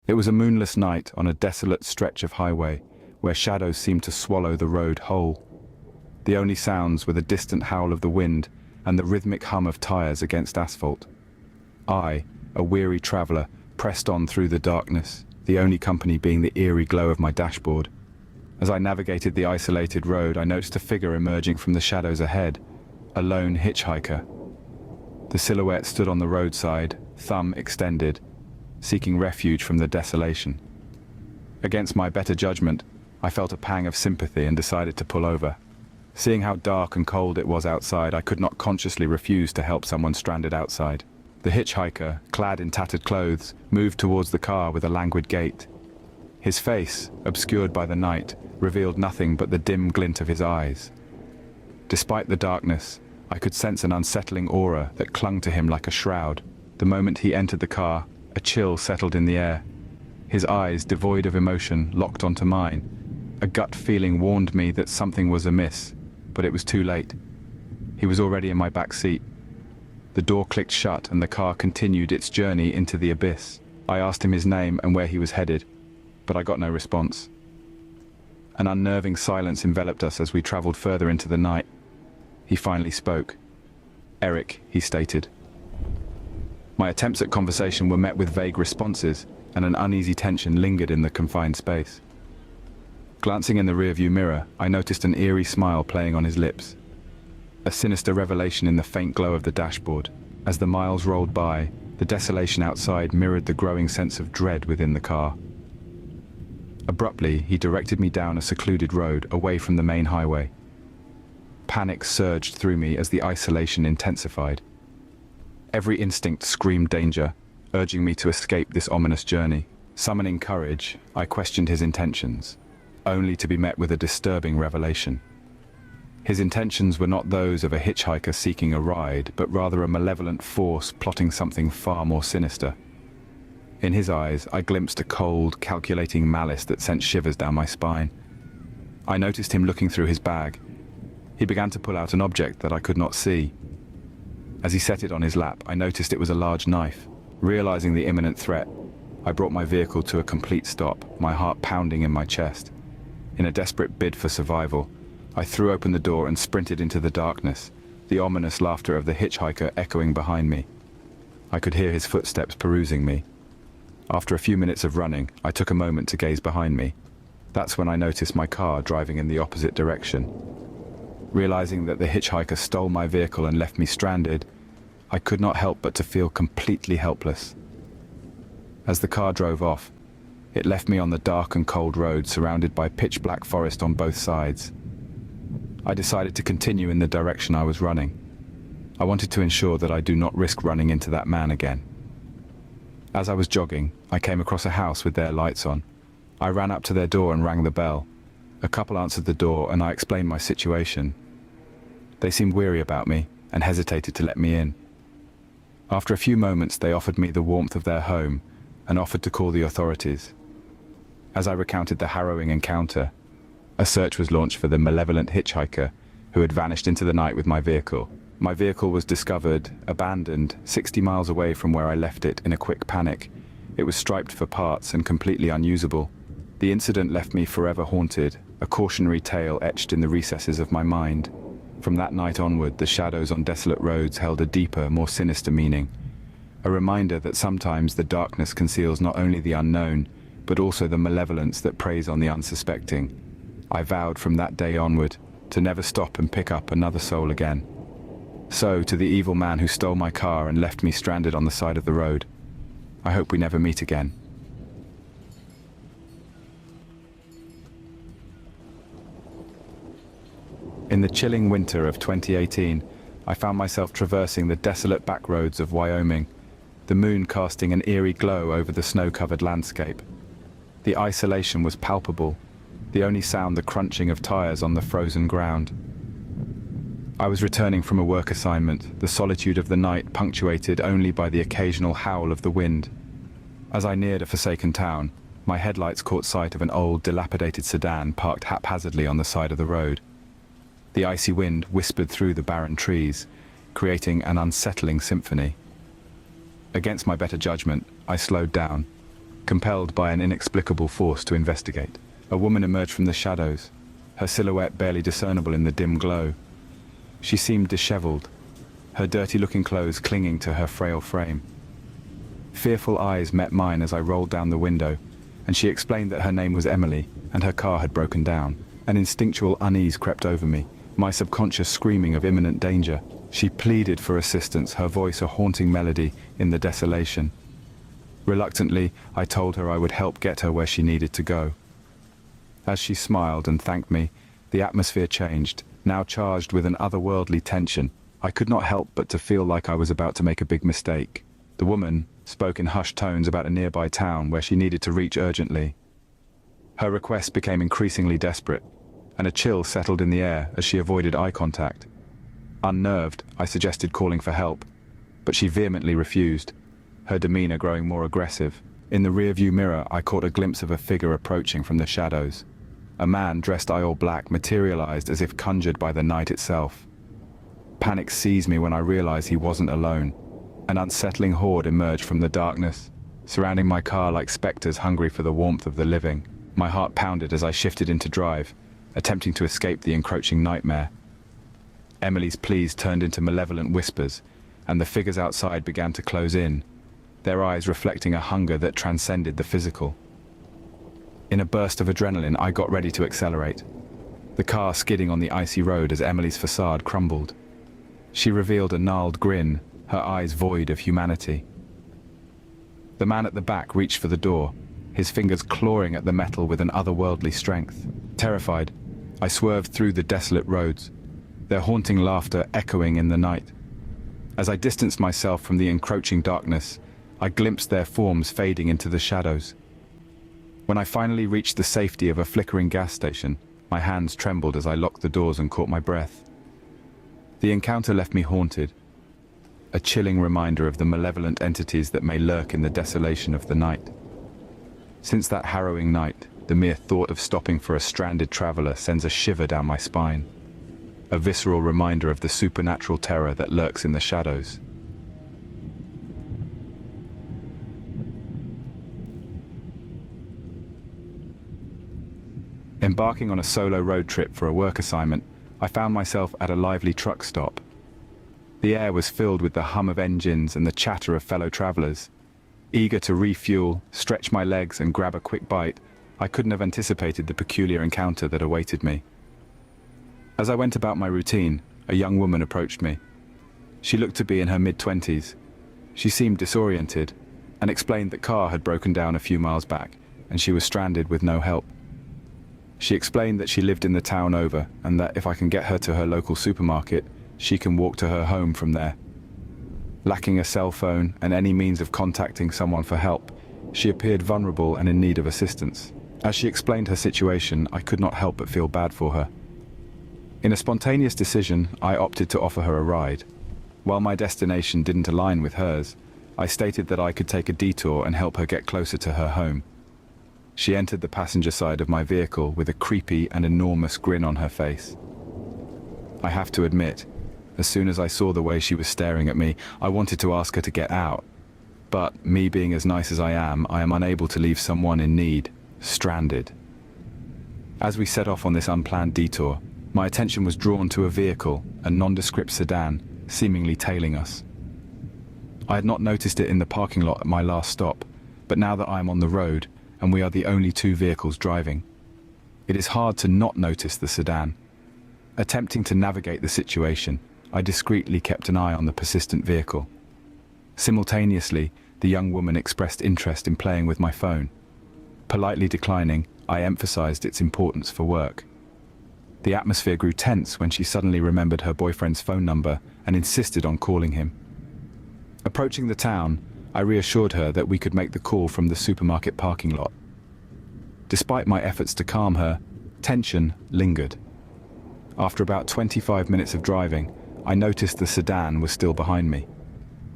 It was a moonless night on a desolate stretch of highway, where shadows seemed to swallow the road whole. The only sounds were the distant howl of the wind and the rhythmic hum of tires against asphalt. I, a weary traveler, pressed on through the darkness, the only company being the eerie glow of my dashboard. As I navigated the isolated road, I noticed a figure emerging from the shadows ahead, a lone hitchhiker. The silhouette stood on the roadside, thumb extended, seeking refuge from the desolation. Against my better judgment, I felt a pang of sympathy and decided to pull over. Seeing how dark and cold it was outside, I could not consciously refuse to help someone stranded outside. The hitchhiker, clad in tattered clothes, moved towards the car with a languid gait. His face, obscured by the night, revealed nothing but the dim glint of his eyes. Despite the darkness, I could sense an unsettling aura that clung to him like a shroud. The moment he entered the car, a chill settled in the air. His eyes, devoid of emotion, locked onto mine. A gut feeling warned me that something was amiss, but it was too late. He was already in my back seat. The door clicked shut and the car continued its journey into the abyss. I asked him his name and where he was headed, but I got no response. An unnerving silence enveloped us as we traveled further into the night. He finally spoke. "Eric," he stated. My attempts at conversation were met with vague responses, and an uneasy tension lingered in the confined space. Glancing in the rearview mirror, I noticed an eerie smile playing on his lips. A sinister revelation in the faint glow of the dashboard. As the miles rolled by, the desolation outside mirrored the growing sense of dread within the car. Abruptly, he directed me down a secluded road, away from the main highway. Panic surged through me as the isolation intensified. Every instinct screamed danger, urging me to escape this ominous journey. Summoning courage, I questioned his intentions, only to be met with a disturbing revelation. His intentions were not those of a hitchhiker seeking a ride, but rather a malevolent force plotting something far more sinister. In his eyes, I glimpsed a cold, calculating malice that sent shivers down my spine. I noticed him looking through his bag. He began to pull out an object that I could not see. As he set it on his lap, I noticed it was a large knife. Realizing the imminent threat, I brought my vehicle to a complete stop, my heart pounding in my chest. In a desperate bid for survival, I threw open the door and sprinted into the darkness, the ominous laughter of the hitchhiker echoing behind me. I could hear his footsteps perusing me. After a few minutes of running, I took a moment to gaze behind me. That's when I noticed my car driving in the opposite direction. Realizing that the hitchhiker stole my vehicle and left me stranded, I could not help but to feel completely helpless. As the car drove off, it left me on the dark and cold road surrounded by pitch-black forest on both sides. I decided to continue in the direction I was running. I wanted to ensure that I do not risk running into that man again. As I was jogging, I came across a house with their lights on. I ran up to their door and rang the bell. A couple answered the door and I explained my situation. They seemed weary about me and hesitated to let me in. After a few moments, they offered me the warmth of their home and offered to call the authorities. As I recounted the harrowing encounter, a search was launched for the malevolent hitchhiker who had vanished into the night with my vehicle. My vehicle was discovered, abandoned, 60 miles away from where I left it in a quick panic. It was striped for parts and completely unusable. The incident left me forever haunted, a cautionary tale etched in the recesses of my mind. From that night onward, the shadows on desolate roads held a deeper, more sinister meaning. A reminder that sometimes the darkness conceals not only the unknown, but also the malevolence that preys on the unsuspecting. I vowed from that day onward to never stop and pick up another soul again. So, to the evil man who stole my car and left me stranded on the side of the road, I hope we never meet again. In the chilling winter of 2018, I found myself traversing the desolate backroads of Wyoming, the moon casting an eerie glow over the snow-covered landscape. The isolation was palpable, the only sound the crunching of tires on the frozen ground. I was returning from a work assignment, the solitude of the night punctuated only by the occasional howl of the wind. As I neared a forsaken town, my headlights caught sight of an old, dilapidated sedan parked haphazardly on the side of the road. The icy wind whispered through the barren trees, creating an unsettling symphony. Against my better judgment, I slowed down, Compelled by an inexplicable force to investigate, a woman emerged from the shadows, her silhouette barely discernible in the dim glow. She seemed disheveled, her dirty-looking clothes clinging to her frail frame. Fearful eyes met mine as I rolled down the window, and she explained that her name was Emily, and her car had broken down. An instinctual unease crept over me, my subconscious screaming of imminent danger. She pleaded for assistance, her voice a haunting melody in the desolation. Reluctantly, I told her I would help get her where she needed to go. As she smiled and thanked me, the atmosphere changed, now charged with an otherworldly tension. I could not help but to feel like I was about to make a big mistake. The woman spoke in hushed tones about a nearby town where she needed to reach urgently. Her request became increasingly desperate, and a chill settled in the air as she avoided eye contact. Unnerved, I suggested calling for help, but she vehemently refused, her demeanor growing more aggressive. In the rearview mirror, I caught a glimpse of a figure approaching from the shadows. A man dressed all black materialized as if conjured by the night itself. Panic seized me when I realized he wasn't alone. An unsettling horde emerged from the darkness, surrounding my car like specters hungry for the warmth of the living. My heart pounded as I shifted into drive, attempting to escape the encroaching nightmare. Emily's pleas turned into malevolent whispers, and the figures outside began to close in, their eyes reflecting a hunger that transcended the physical. In a burst of adrenaline, I got ready to accelerate, the car skidding on the icy road as Emily's facade crumbled. She revealed a gnarled grin, her eyes void of humanity. The man at the back reached for the door, his fingers clawing at the metal with an otherworldly strength. Terrified, I swerved through the desolate roads, their haunting laughter echoing in the night. As I distanced myself from the encroaching darkness, I glimpsed their forms fading into the shadows. When I finally reached the safety of a flickering gas station, my hands trembled as I locked the doors and caught my breath. The encounter left me haunted, a chilling reminder of the malevolent entities that may lurk in the desolation of the night. Since that harrowing night, the mere thought of stopping for a stranded traveler sends a shiver down my spine, a visceral reminder of the supernatural terror that lurks in the shadows. Embarking on a solo road trip for a work assignment, I found myself at a lively truck stop. The air was filled with the hum of engines and the chatter of fellow travelers. Eager to refuel, stretch my legs and grab a quick bite, I couldn't have anticipated the peculiar encounter that awaited me. As I went about my routine, a young woman approached me. She looked to be in her mid-20s. She seemed disoriented and explained that car had broken down a few miles back and she was stranded with no help. She explained that she lived in the town over and that if I can get her to her local supermarket, she can walk to her home from there. Lacking a cell phone and any means of contacting someone for help, she appeared vulnerable and in need of assistance. As she explained her situation, I could not help but feel bad for her. In a spontaneous decision, I opted to offer her a ride. While my destination didn't align with hers, I stated that I could take a detour and help her get closer to her home. She entered the passenger side of my vehicle with a creepy and enormous grin on her face. I have to admit, as soon as I saw the way she was staring at me, I wanted to ask her to get out. But me being as nice as I am unable to leave someone in need, stranded. As we set off on this unplanned detour, my attention was drawn to a vehicle, a nondescript sedan, seemingly tailing us. I had not noticed it in the parking lot at my last stop, but now that I am on the road, and we are the only two vehicles driving, it is hard to not notice the sedan. Attempting to navigate the situation, I discreetly kept an eye on the persistent vehicle. Simultaneously, the young woman expressed interest in playing with my phone. Politely declining, I emphasized its importance for work. The atmosphere grew tense when she suddenly remembered her boyfriend's phone number and insisted on calling him. Approaching the town, I reassured her that we could make the call from the supermarket parking lot. Despite my efforts to calm her, tension lingered. After about 25 minutes of driving, I noticed the sedan was still behind me.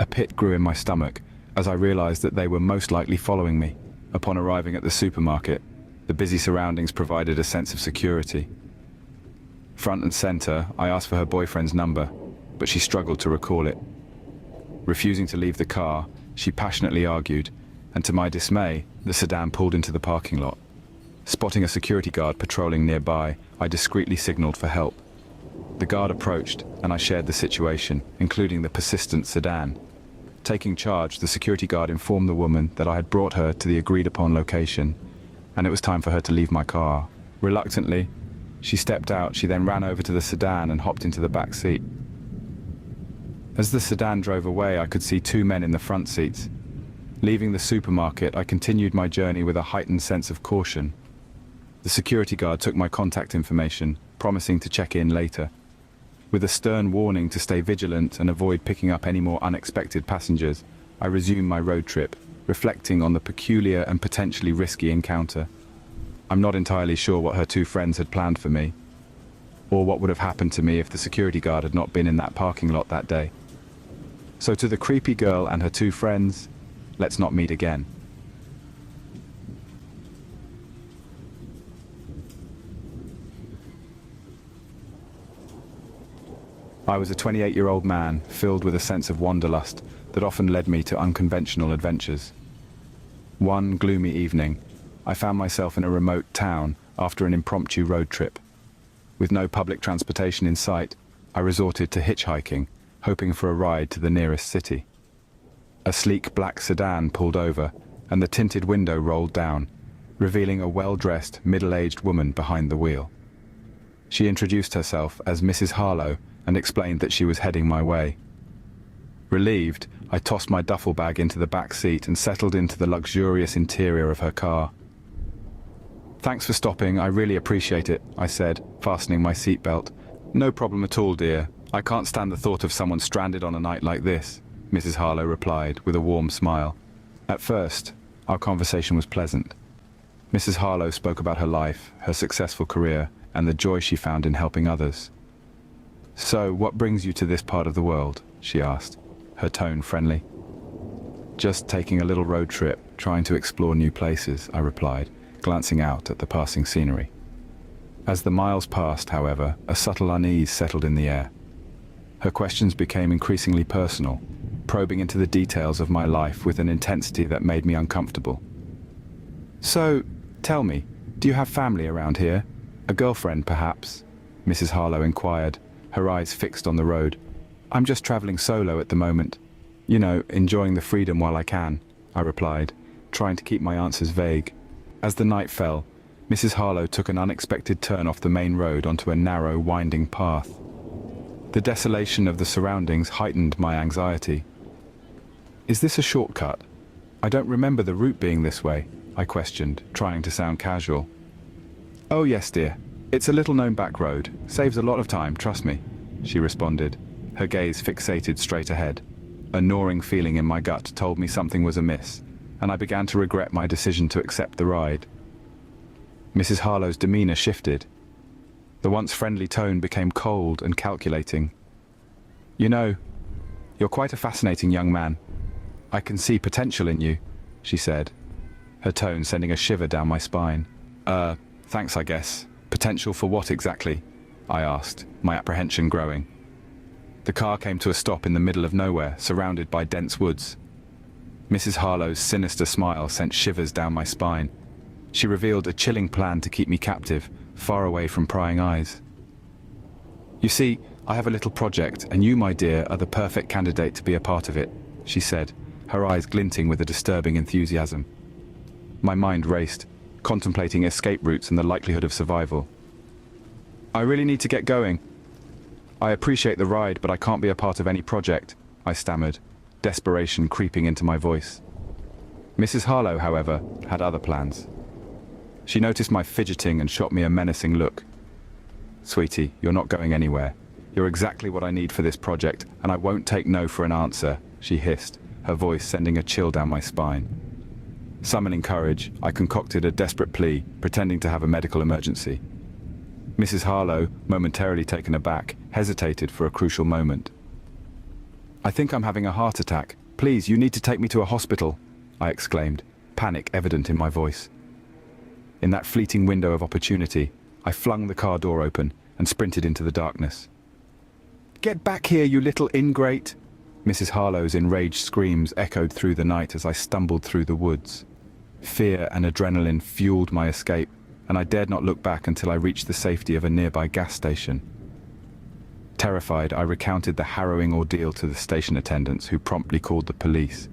A pit grew in my stomach as I realized that they were most likely following me. Upon arriving at the supermarket, the busy surroundings provided a sense of security. Front and center, I asked for her boyfriend's number, but she struggled to recall it. Refusing to leave the car, she passionately argued, and to my dismay, the sedan pulled into the parking lot. Spotting a security guard patrolling nearby, I discreetly signaled for help. The guard approached, and I shared the situation, including the persistent sedan. Taking charge, the security guard informed the woman that I had brought her to the agreed-upon location, and it was time for her to leave my car. Reluctantly, she stepped out. She then ran over to the sedan and hopped into the back seat. As the sedan drove away, I could see two men in the front seats. Leaving the supermarket, I continued my journey with a heightened sense of caution. The security guard took my contact information, promising to check in later. With a stern warning to stay vigilant and avoid picking up any more unexpected passengers, I resumed my road trip, reflecting on the peculiar and potentially risky encounter. I'm not entirely sure what her two friends had planned for me, or what would have happened to me if the security guard had not been in that parking lot that day. So to the creepy girl and her two friends, let's not meet again. I was a 28-year-old man, filled with a sense of wanderlust that often led me to unconventional adventures. One gloomy evening, I found myself in a remote town after an impromptu road trip. With no public transportation in sight, I resorted to hitchhiking, hoping for a ride to the nearest city. A sleek black sedan pulled over, and the tinted window rolled down, revealing a well-dressed, middle-aged woman behind the wheel. She introduced herself as Mrs. Harlow and explained that she was heading my way. Relieved, I tossed my duffel bag into the back seat and settled into the luxurious interior of her car. "Thanks for stopping, I really appreciate it," I said, fastening my seatbelt. "No problem at all, dear. I can't stand the thought of someone stranded on a night like this," Mrs. Harlow replied with a warm smile. At first, our conversation was pleasant. Mrs. Harlow spoke about her life, her successful career, and the joy she found in helping others. "So, what brings you to this part of the world?" she asked, her tone friendly. "Just taking a little road trip, trying to explore new places," I replied, glancing out at the passing scenery. As the miles passed, however, a subtle unease settled in the air. Her questions became increasingly personal, probing into the details of my life with an intensity that made me uncomfortable. "So, tell me, do you have family around here? A girlfriend, perhaps?" Mrs. Harlow inquired, her eyes fixed on the road. "I'm just traveling solo at the moment. You know, enjoying the freedom while I can," I replied, trying to keep my answers vague. As the night fell, Mrs. Harlow took an unexpected turn off the main road onto a narrow, winding path. The desolation of the surroundings heightened my anxiety. "Is this a shortcut? I don't remember the route being this way," I questioned, trying to sound casual. "Oh yes, dear. It's a little-known back road. Saves a lot of time, trust me," she responded, her gaze fixated straight ahead. A gnawing feeling in my gut told me something was amiss, and I began to regret my decision to accept the ride. Mrs. Harlow's demeanor shifted. The once friendly tone became cold and calculating. "You know, you're quite a fascinating young man. I can see potential in you," she said, her tone sending a shiver down my spine. Thanks, I guess. Potential for what exactly?" I asked, my apprehension growing. The car came to a stop in the middle of nowhere, surrounded by dense woods. Mrs. Harlow's sinister smile sent shivers down my spine. She revealed a chilling plan to keep me captive, far away from prying eyes. "You see, I have a little project, and you, my dear, are the perfect candidate to be a part of it," she said, her eyes glinting with a disturbing enthusiasm. My mind raced, contemplating escape routes and the likelihood of survival. "I really need to get going. I appreciate the ride, but I can't be a part of any project," I stammered, desperation creeping into my voice. Mrs. Harlow, however, had other plans. She noticed my fidgeting and shot me a menacing look. "Sweetie, you're not going anywhere. You're exactly what I need for this project, and I won't take no for an answer," she hissed, her voice sending a chill down my spine. Summoning courage, I concocted a desperate plea, pretending to have a medical emergency. Mrs. Harlow, momentarily taken aback, hesitated for a crucial moment. "I think I'm having a heart attack. Please, you need to take me to a hospital," I exclaimed, panic evident in my voice. In that fleeting window of opportunity, I flung the car door open and sprinted into the darkness. "Get back here, you little ingrate!" Mrs. Harlow's enraged screams echoed through the night as I stumbled through the woods. Fear and adrenaline fueled my escape, and I dared not look back until I reached the safety of a nearby gas station. Terrified, I recounted the harrowing ordeal to the station attendants, who promptly called the police.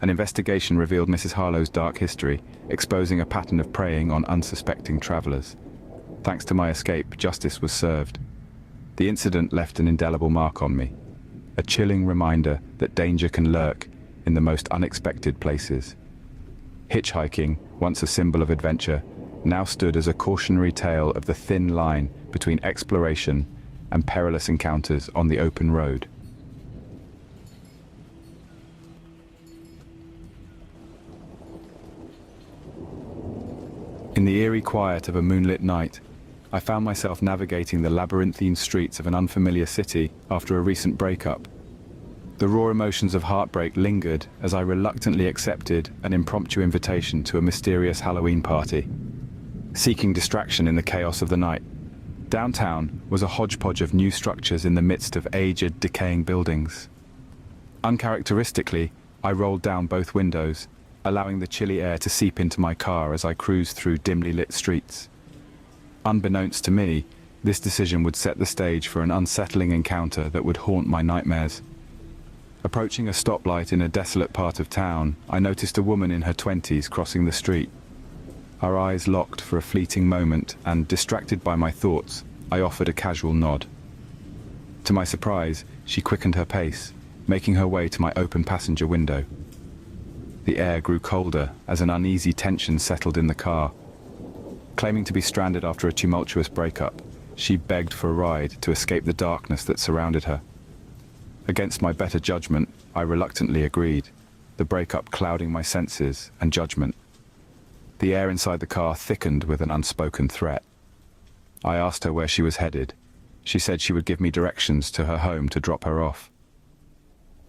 An investigation revealed Mrs. Harlow's dark history, exposing a pattern of preying on unsuspecting travelers. Thanks to my escape, justice was served. The incident left an indelible mark on me, a chilling reminder that danger can lurk in the most unexpected places. Hitchhiking, once a symbol of adventure, now stood as a cautionary tale of the thin line between exploration and perilous encounters on the open road. In the eerie quiet of a moonlit night, I found myself navigating the labyrinthine streets of an unfamiliar city after a recent breakup. The raw emotions of heartbreak lingered as I reluctantly accepted an impromptu invitation to a mysterious Halloween party. Seeking distraction in the chaos of the night, downtown was a hodgepodge of new structures in the midst of aged, decaying buildings. Uncharacteristically, I rolled down both windows, allowing the chilly air to seep into my car as I cruised through dimly lit streets. Unbeknownst to me, this decision would set the stage for an unsettling encounter that would haunt my nightmares. Approaching a stoplight in a desolate part of town, I noticed a woman in her 20s crossing the street. Our eyes locked for a fleeting moment, and, distracted by my thoughts, I offered a casual nod. To my surprise, she quickened her pace, making her way to my open passenger window. The air grew colder as an uneasy tension settled in the car. Claiming to be stranded after a tumultuous breakup, she begged for a ride to escape the darkness that surrounded her. Against my better judgment, I reluctantly agreed, the breakup clouding my senses and judgment. The air inside the car thickened with an unspoken threat. I asked her where she was headed. She said she would give me directions to her home to drop her off.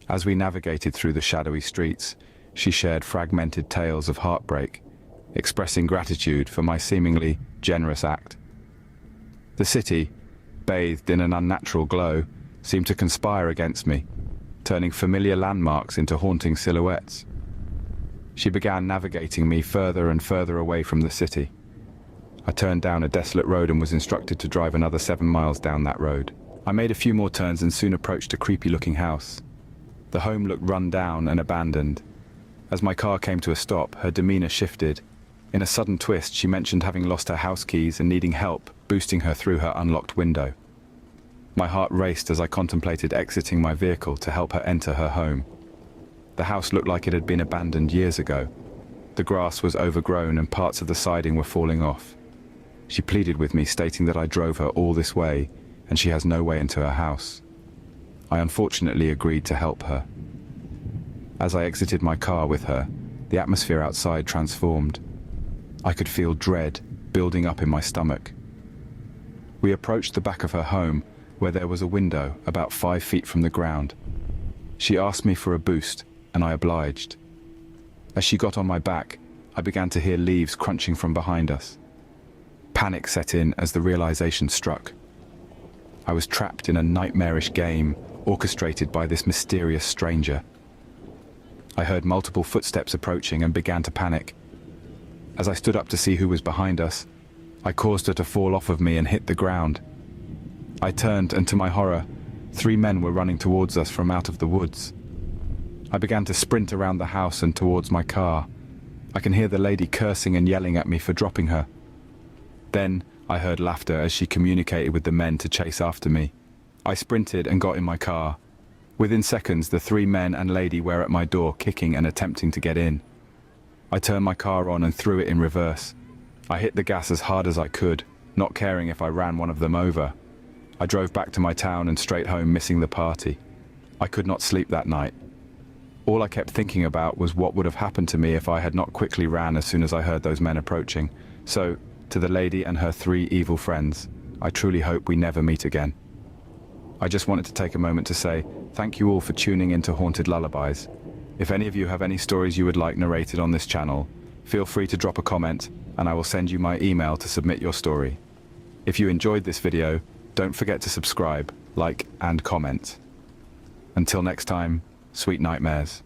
As we navigated through the shadowy streets, she shared fragmented tales of heartbreak, expressing gratitude for my seemingly generous act. The city, bathed in an unnatural glow, seemed to conspire against me, turning familiar landmarks into haunting silhouettes. She began navigating me further and further away from the city. I turned down a desolate road and was instructed to drive another 7 miles down that road. I made a few more turns and soon approached a creepy-looking house. The home looked run down and abandoned. As my car came to a stop, her demeanor shifted. In a sudden twist, she mentioned having lost her house keys and needing help boosting her through her unlocked window. My heart raced as I contemplated exiting my vehicle to help her enter her home. The house looked like it had been abandoned years ago. The grass was overgrown and parts of the siding were falling off. She pleaded with me, stating that I drove her all this way and she has no way into her house. I unfortunately agreed to help her. As I exited my car with her, the atmosphere outside transformed. I could feel dread building up in my stomach. We approached the back of her home, where there was a window about 5 feet from the ground. She asked me for a boost, and I obliged. As she got on my back, I began to hear leaves crunching from behind us. Panic set in as the realization struck. I was trapped in a nightmarish game orchestrated by this mysterious stranger. I heard multiple footsteps approaching and began to panic. As I stood up to see who was behind us, I caused her to fall off of me and hit the ground. I turned, and to my horror, 3 men were running towards us from out of the woods. I began to sprint around the house and towards my car. I can hear the lady cursing and yelling at me for dropping her. Then I heard laughter as she communicated with the men to chase after me. I sprinted and got in my car. Within seconds, the 3 men and lady were at my door, kicking and attempting to get in. I turned my car on and threw it in reverse. I hit the gas as hard as I could, not caring if I ran one of them over. I drove back to my town and straight home, missing the party. I could not sleep that night. All I kept thinking about was what would have happened to me if I had not quickly ran as soon as I heard those men approaching. So, to the lady and her 3 evil friends, I truly hope we never meet again. I just wanted to take a moment to say thank you all for tuning into Haunted Lullabies. If any of you have any stories you would like narrated on this channel, feel free to drop a comment and I will send you my email to submit your story. If you enjoyed this video, don't forget to subscribe, like and comment. Until next time, Sweet nightmares.